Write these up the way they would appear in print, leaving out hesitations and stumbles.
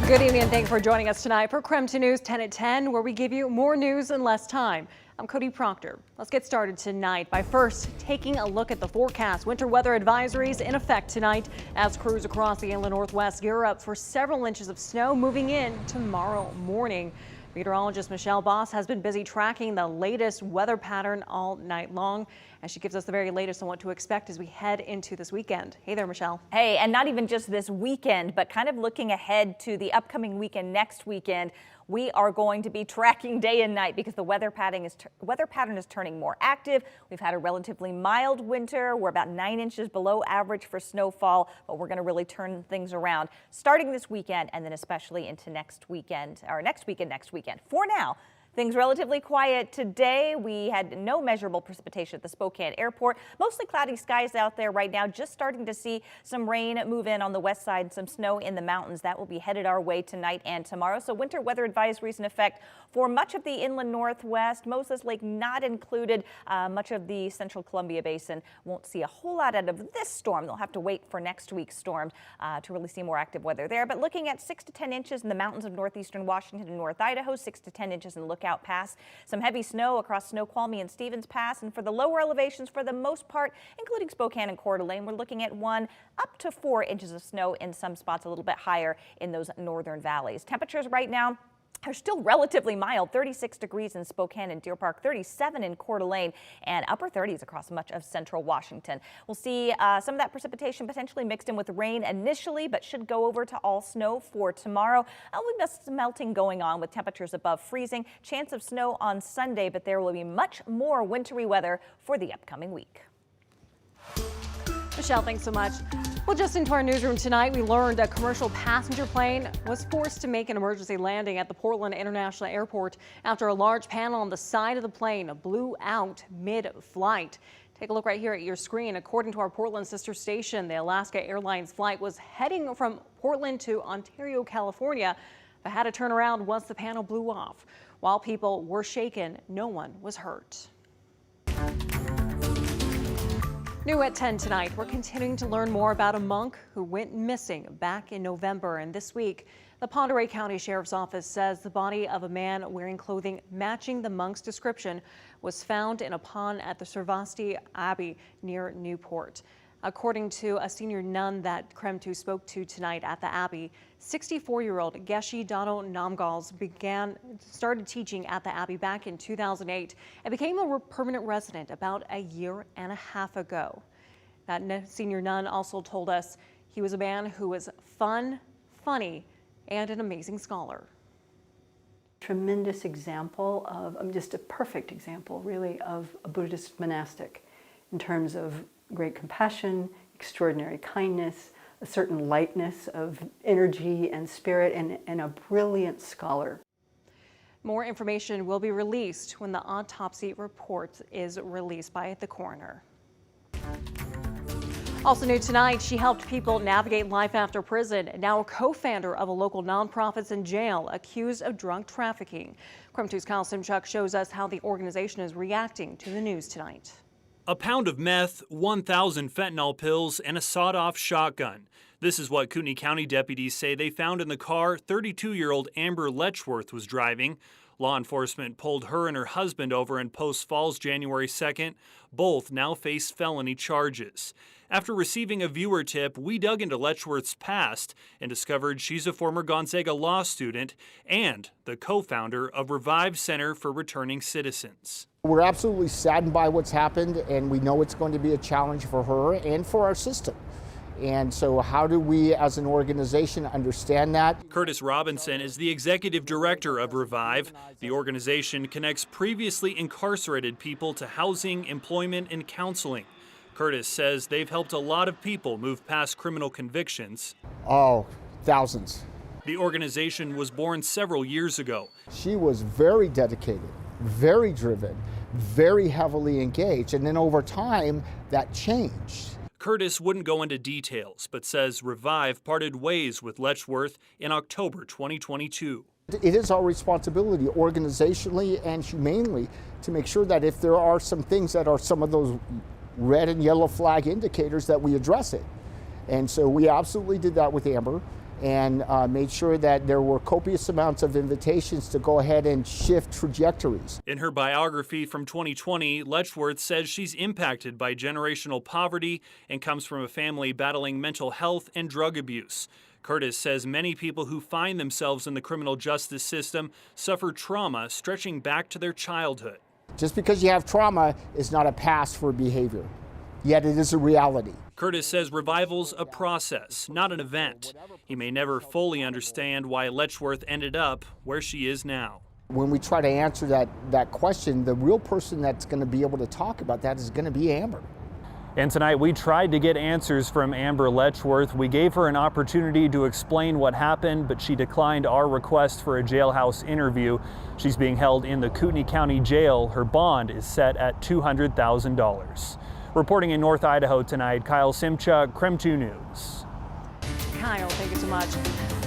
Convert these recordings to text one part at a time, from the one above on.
Good evening and thanks for joining us tonight for KREM 2 News 10 at 10, where we give you more news in less time. I'm Cody Proctor. Let's get started tonight by first taking a look at the forecast. Winter weather advisories in effect tonight as crews across the inland northwest gear up for several inches of snow moving in tomorrow morning. Meteorologist Michelle Boss has been busy tracking the latest weather pattern all night long, and she gives us the very latest on what to expect as we head into this weekend. Hey there, Michelle. Hey, and not even just this weekend, but kind of looking ahead to the upcoming weekend next weekend. We are going to be tracking day and night because the weather pattern is turning more active. We've had a relatively mild winter. We're about 9 inches below average for snowfall, but we're going to really turn things around starting this weekend and then especially into next weekend. For now, things relatively quiet today. We had no measurable precipitation at the Spokane airport. Mostly cloudy skies out there right now. Just starting to see some rain move in on the west side, some snow in the mountains. That will be headed our way tonight and tomorrow. So winter weather advisories in effect for much of the inland northwest. Moses Lake not included. Much of the central Columbia Basin won't see a whole lot out of this storm. They'll have to wait for next week's storm to really see more active weather there. But looking at 6 to 10 inches in the mountains of northeastern Washington and North Idaho, 6 to 10 inches in Lookout Pass. Some heavy snow across Snoqualmie and Stevens Pass, and for the lower elevations, for the most part, including Spokane and Coeur d'Alene, we're looking at 1 up to 4 inches of snow in some spots, a little bit higher in those northern valleys. Temperatures right now are still relatively mild, 36 degrees in Spokane and Deer Park, 37 in Coeur d'Alene, and upper 30s across much of central Washington. We'll see some of that precipitation potentially mixed in with rain initially, but should go over to all snow for tomorrow. We've got some melting going on with temperatures above freezing. Chance of snow on Sunday, but there will be much more wintry weather for the upcoming week. Michelle, thanks so much. Well, just into our newsroom tonight, we learned a commercial passenger plane was forced to make an emergency landing at the Portland International Airport after a large panel on the side of the plane blew out mid-flight. Take a look right here at your screen. According to our Portland sister station, the Alaska Airlines flight was heading from Portland to Ontario, California, but had to turn around once the panel blew off. While people were shaken, no one was hurt. New at 10 tonight, we're continuing to learn more about a monk who went missing back in November. And this week, the Pend Oreille County Sheriff's Office says the body of a man wearing clothing matching the monk's description was found in a pond at the Servasti Abbey near Newport. According to a senior nun that KREM 2 spoke to tonight at the Abbey, 64-year-old Geshe Dano Namgals started teaching at the Abbey back in 2008 and became a permanent resident about a year and a half ago. That senior nun also told us he was a man who was fun, funny, and an amazing scholar. Tremendous example of, just a perfect example really of a Buddhist monastic in terms of great compassion, extraordinary kindness, a certain lightness of energy and spirit, and a brilliant scholar. More information will be released when the autopsy report is released by the coroner. Also new tonight, she helped people navigate life after prison. Now a co-founder of a local nonprofit's in jail accused of drug trafficking. KREM 2's Kyle Simchuk shows us how the organization is reacting to the news tonight. A pound of meth, 1,000 fentanyl pills, and a sawed-off shotgun. This is what Kootenai County deputies say they found in the car 32-year-old Amber Letchworth was driving. Law enforcement pulled her and her husband over in Post Falls January 2nd. Both now face felony charges. After receiving a viewer tip, we dug into Letchworth's past and discovered she's a former Gonzaga law student and the co-founder of Revive Center for Returning Citizens. We're absolutely saddened by what's happened, and we know it's going to be a challenge for her and for our system. And so how do we as an organization understand that? Curtis Robinson is the executive director of Revive. The organization connects previously incarcerated people to housing, employment, and counseling. Curtis says they've helped a lot of people move past criminal convictions. Oh, thousands. The organization was born several years ago. She was very dedicated, very driven, very heavily engaged, and then over time that changed. Curtis wouldn't go into details, but says Revive parted ways with Letchworth in October 2022. It is our responsibility organizationally and humanely to make sure that if there are some things that are some of those red and yellow flag indicators that we address it. And so we absolutely did that with Amber. and made sure that there were copious amounts of invitations to go ahead and shift trajectories. In her biography from 2020, Letchworth says she's impacted by generational poverty and comes from a family battling mental health and drug abuse. Curtis says many people who find themselves in the criminal justice system suffer trauma stretching back to their childhood. Just because you have trauma is not a pass for behavior, yet it is a reality. Curtis says revival's a process, not an event. He may never fully understand why Letchworth ended up where she is now. When we try to answer that question, the real person that's going to be able to talk about that is going to be Amber. And tonight we tried to get answers from Amber Letchworth. We gave her an opportunity to explain what happened, but she declined our request for a jailhouse interview. She's being held in the Kootenai County Jail. Her bond is set at $200,000. Reporting in North Idaho tonight, Kyle Simchuk, KREM 2 News. Kyle, thank you so much.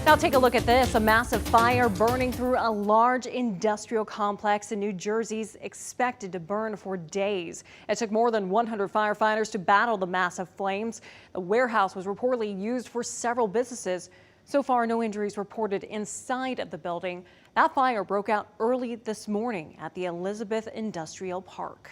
Now take a look at this. A massive fire burning through a large industrial complex in New Jersey's expected to burn for days. It took more than 100 firefighters to battle the massive flames. The warehouse was reportedly used for several businesses. So far, no injuries reported inside of the building. That fire broke out early this morning at the Elizabeth Industrial Park.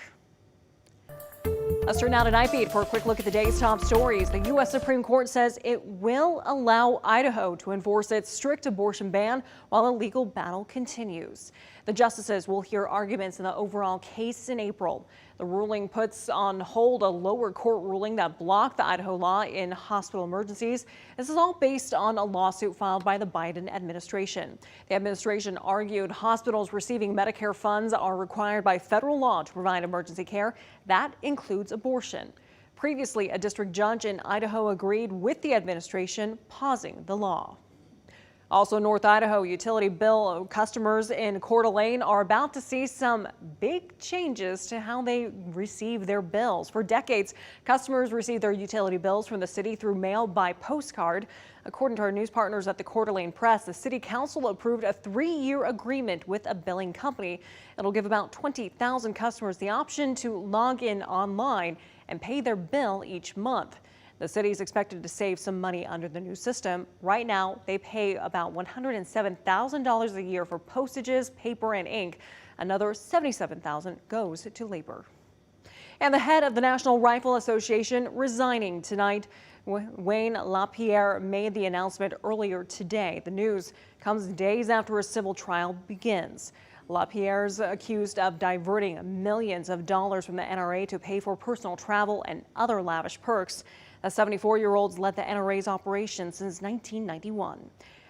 Let's turn now to Night Beat for a quick look at the day's top stories. The U.S. Supreme Court says it will allow Idaho to enforce its strict abortion ban while a legal battle continues. The justices will hear arguments in the overall case in April. The ruling puts on hold a lower court ruling that blocked the Idaho law in hospital emergencies. This is all based on a lawsuit filed by the Biden administration. The administration argued hospitals receiving Medicare funds are required by federal law to provide emergency care. That includes abortion. Previously, a district judge in Idaho agreed with the administration, pausing the law. Also, North Idaho utility bill customers in Coeur d'Alene are about to see some big changes to how they receive their bills. For decades, customers receive their utility bills from the city through mail by postcard. According to our news partners at the Coeur d'Alene Press, the city council approved a 3-year agreement with a billing company. It'll give about 20,000 customers the option to log in online and pay their bill each month. The city is expected to save some money under the new system. Right now, they pay about $107,000 a year for postages, paper, and ink. Another $77,000 goes to labor. And the head of the National Rifle Association resigning tonight. Wayne LaPierre made the announcement earlier today. The news comes days after a civil trial begins. LaPierre's accused of diverting millions of dollars from the NRA to pay for personal travel and other lavish perks. The 74-year-old's led the NRA's operation since 1991.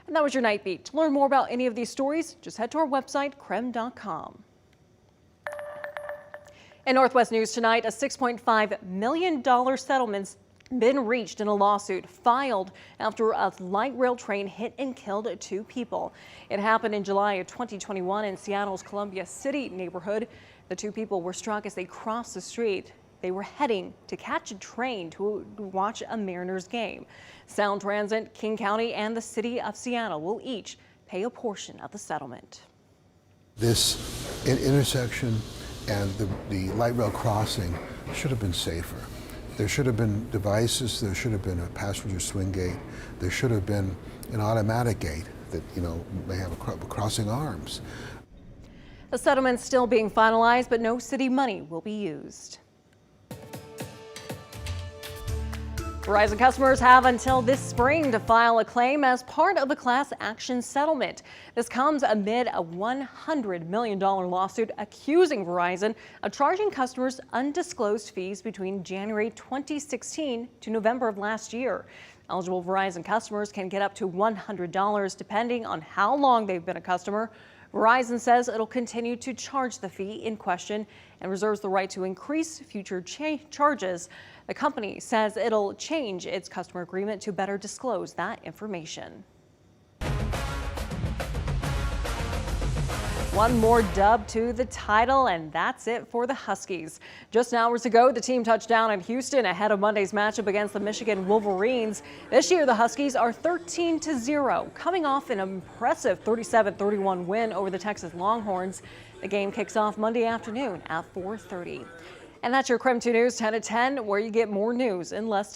And that was your Night Beat. To learn more about any of these stories, just head to our website, KREM.com. In Northwest News tonight, a $6.5 million settlement's been reached in a lawsuit filed after a light rail train hit and killed 2 people. It happened in July of 2021 in Seattle's Columbia City neighborhood. The 2 people were struck as they crossed the street. They were heading to catch a train to watch a Mariners game. Sound Transit, King County, and the city of Seattle will each pay a portion of the settlement. This intersection and the light rail crossing should have been safer. There should have been devices, there should have been a passenger swing gate, there should have been an automatic gate that, may have crossing arms. The settlement's still being finalized, but no city money will be used. Verizon customers have until this spring to file a claim as part of a class action settlement. This comes amid a $100 million lawsuit accusing Verizon of charging customers undisclosed fees between January 2016 to November of last year. Eligible Verizon customers can get up to $100 depending on how long they've been a customer. Verizon says it'll continue to charge the fee in question and reserves the right to increase future charges. The company says it'll change its customer agreement to better disclose that information. One more dub to the title, and that's it for the Huskies. Just hours ago, the team touched down in Houston ahead of Monday's matchup against the Michigan Wolverines. This year, the Huskies are 13-0, coming off an impressive 37-31 win over the Texas Longhorns. The game kicks off Monday afternoon at 4:30. And that's your KREM 2 News 10 at 10, where you get more news in less